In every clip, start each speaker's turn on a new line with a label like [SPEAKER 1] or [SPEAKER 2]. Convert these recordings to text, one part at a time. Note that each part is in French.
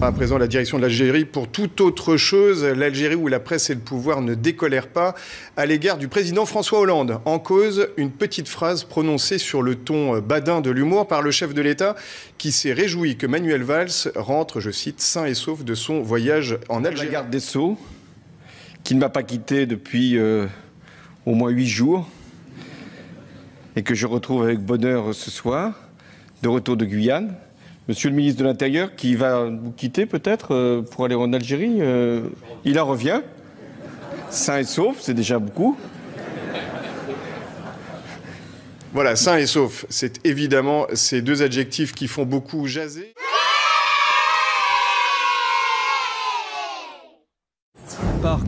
[SPEAKER 1] À présent, la direction de l'Algérie pour toute autre chose. L'Algérie où la presse et le pouvoir ne décolèrent pas à l'égard du président François Hollande. En cause, une petite phrase prononcée sur le ton badin de l'humour par le chef de l'État qui s'est réjoui que Manuel Valls rentre, je cite, sain et sauf de son voyage en Algérie.
[SPEAKER 2] La garde des Sceaux, qui ne m'a pas quitté depuis au moins 8 jours et que je retrouve avec bonheur ce soir, de retour de Guyane. Monsieur le ministre de l'Intérieur, qui va vous quitter peut-être pour aller en Algérie, il en revient, sain et sauf, c'est déjà beaucoup.
[SPEAKER 1] Voilà, sain et sauf, c'est évidemment ces deux adjectifs qui font beaucoup jaser.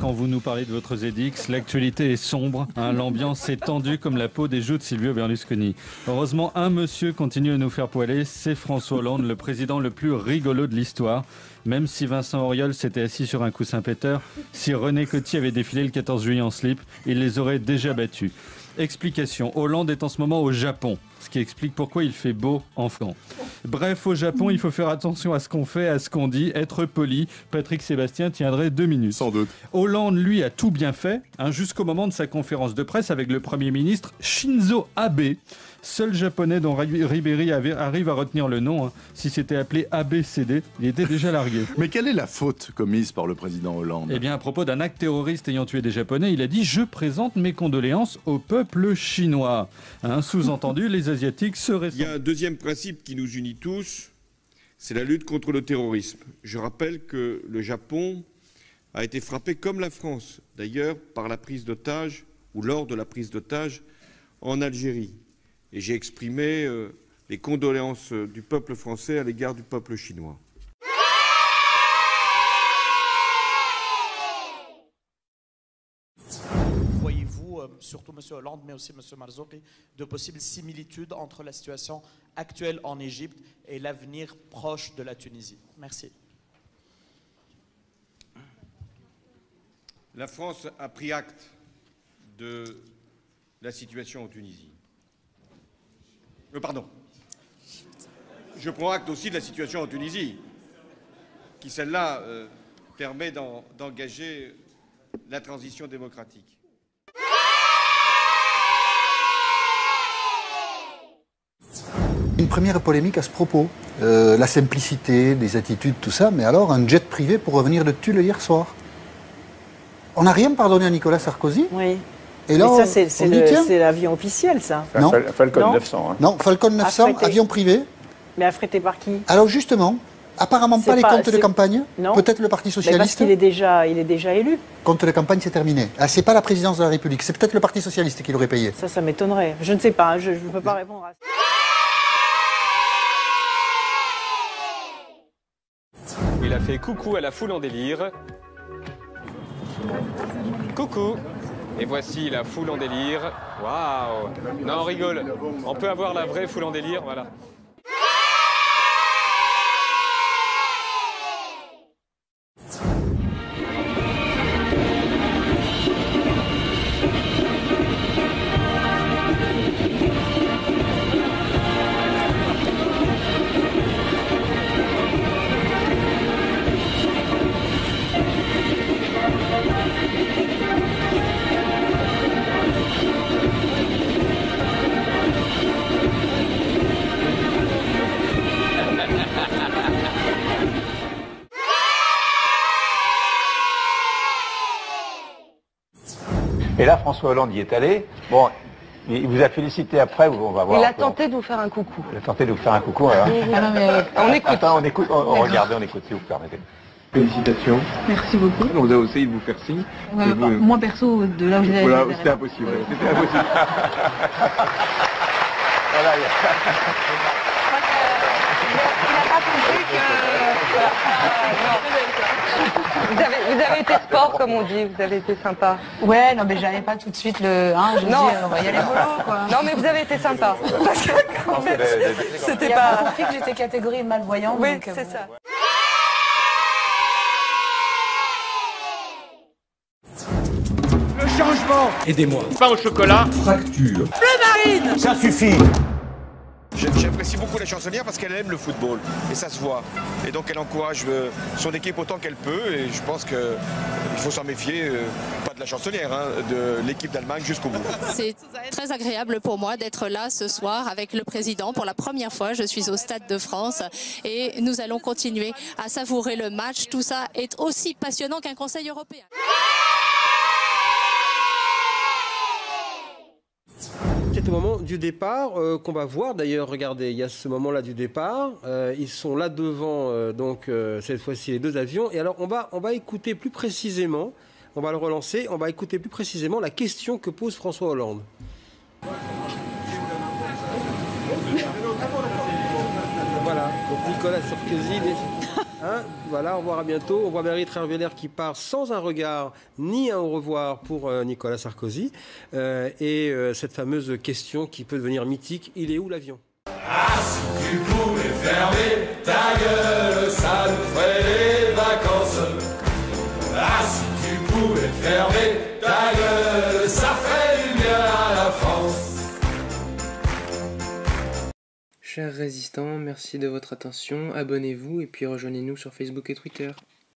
[SPEAKER 3] Quand vous nous parlez de votre ZX, l'actualité est sombre, hein, l'ambiance est tendue comme la peau des joues de Silvio Berlusconi. Heureusement, un monsieur continue à nous faire poiler, c'est François Hollande, le président le plus rigolo de l'histoire. Même si Vincent Auriol s'était assis sur un coussin péteur, si René Coty avait défilé le 14 juillet en slip, il les aurait déjà battus. Explication, Hollande est en ce moment au Japon, ce qui explique pourquoi il fait beau en France. Bref, au Japon, il faut faire attention à ce qu'on fait, à ce qu'on dit, être poli. Patrick Sébastien tiendrait 2 minutes.
[SPEAKER 4] Sans doute.
[SPEAKER 3] Hollande, lui, a tout bien fait, hein, jusqu'au moment de sa conférence de presse avec le Premier ministre Shinzo Abe, seul japonais dont Ribéry arrive à retenir le nom. Hein. Si c'était appelé ABCD, il était déjà largué.
[SPEAKER 4] Mais quelle est la faute commise par le président Hollande ?
[SPEAKER 3] Eh bien, à propos d'un acte terroriste ayant tué des Japonais, il a dit « Je présente mes condoléances au peuple chinois hein, ». Sous-entendu, les Asiatiques seraient...
[SPEAKER 2] Il y a un deuxième principe qui nous unit tous, c'est la lutte contre le terrorisme. Je rappelle que le Japon a été frappé, comme la France, d'ailleurs, par la prise d'otages, ou lors de la prise d'otages, en Algérie. Et j'ai exprimé les condoléances du peuple français à l'égard du peuple chinois.
[SPEAKER 5] Voyez-vous, surtout M. Hollande, mais aussi M. Marzouki, de possibles similitudes entre la situation actuelle en Égypte et l'avenir proche de la Tunisie? Merci.
[SPEAKER 2] La France a pris acte de la situation en Tunisie. Pardon. Je prends acte aussi de la situation en Tunisie, qui celle-là permet d'engager la transition démocratique.
[SPEAKER 6] Une première polémique à ce propos, la simplicité, des attitudes, tout ça, mais alors un jet privé pour revenir de Tulle hier soir. On n'a rien pardonné à Nicolas Sarkozy.
[SPEAKER 7] Oui.
[SPEAKER 6] Et là,
[SPEAKER 7] mais ça, c'est l'avion officiel, ça.
[SPEAKER 6] Non.
[SPEAKER 8] Falcon
[SPEAKER 7] non.
[SPEAKER 8] 900. Hein.
[SPEAKER 6] Non, Falcon 900,
[SPEAKER 7] affrété.
[SPEAKER 6] avion privé.
[SPEAKER 7] Mais affrété par qui?
[SPEAKER 6] Alors justement, apparemment pas les comptes de campagne. Peut-être le Parti Socialiste.
[SPEAKER 7] Mais parce qu'il est déjà élu.
[SPEAKER 6] Compte de campagne, c'est terminé. Ah, c'est pas la présidence de la République, c'est peut-être le Parti Socialiste qui l'aurait payé.
[SPEAKER 7] Ça m'étonnerait. Je ne sais pas, je ne peux pas répondre à ça.
[SPEAKER 9] Il a fait coucou à la foule en délire. Coucou. Et voici la foule en délire. Waouh. Non, on rigole. On peut avoir la vraie foule en délire, voilà.
[SPEAKER 8] Et là, François Hollande y est allé. Bon, il vous a félicité après, on va voir.
[SPEAKER 10] Il a tenté de vous faire un coucou.
[SPEAKER 8] Il a tenté de vous faire un coucou, alors.
[SPEAKER 10] Ah non, mais on écoute.
[SPEAKER 8] Attends, on écoute, regardez, on écoute, si vous permettez. Félicitations.
[SPEAKER 10] Merci beaucoup.
[SPEAKER 8] On vous a essayé de vous faire signe.
[SPEAKER 10] Moi, perso, de là où j'étais...
[SPEAKER 8] Voilà, c'était impossible. C'était impossible. Voilà,
[SPEAKER 10] Il n'a pas compris que... Vous avez été sport, comme on dit, vous avez été sympa.
[SPEAKER 11] Ouais, non mais j'avais pas tout de suite le... Hein, je me dis, on va y aller mollo, quoi.
[SPEAKER 10] Non mais vous avez été sympa. Parce que quand même, c'était
[SPEAKER 11] pas... Il
[SPEAKER 10] pas...
[SPEAKER 11] a compris que j'étais catégorie malvoyante.
[SPEAKER 10] Oui,
[SPEAKER 11] donc,
[SPEAKER 10] c'est ça.
[SPEAKER 12] Le changement. Aidez-moi. Pain au chocolat. Fracture.
[SPEAKER 13] Bleu marine.
[SPEAKER 12] Ça suffit.
[SPEAKER 2] J'apprécie
[SPEAKER 13] apprécie beaucoup la chansonnière parce qu'elle aime le football et ça se voit. Et donc elle encourage son équipe autant qu'elle peut et je pense qu'il faut s'en méfier, pas de la chansonnière, hein, de l'équipe d'Allemagne jusqu'au bout.
[SPEAKER 14] C'est très agréable pour moi d'être là ce soir avec le président. Pour la première fois, je suis au Stade de France et nous allons continuer à savourer le match. Tout ça est aussi passionnant qu'un Conseil européen.
[SPEAKER 15] C'est au moment du départ qu'on va voir. D'ailleurs, regardez, il y a ce moment-là du départ. Ils sont là devant, donc cette fois-ci, les deux avions. Et alors, on va écouter plus précisément, on va le relancer, on va écouter plus précisément la question que pose François Hollande. Voilà, donc Nicolas Sarkozy... Hein, voilà, au revoir, à bientôt. On voit Valérie Trierweiler qui part sans un regard ni un au revoir pour Nicolas Sarkozy. Et cette fameuse question qui peut devenir mythique, il est où l'avion?
[SPEAKER 16] Ah, si tu pouvais fermer ta gueule, ça nous ferait les vacances. Ah, si tu pouvais fermer ta gueule, ça ferait du bien à la France.
[SPEAKER 17] Chers résistants, merci de votre attention, abonnez-vous et puis rejoignez-nous sur Facebook et Twitter.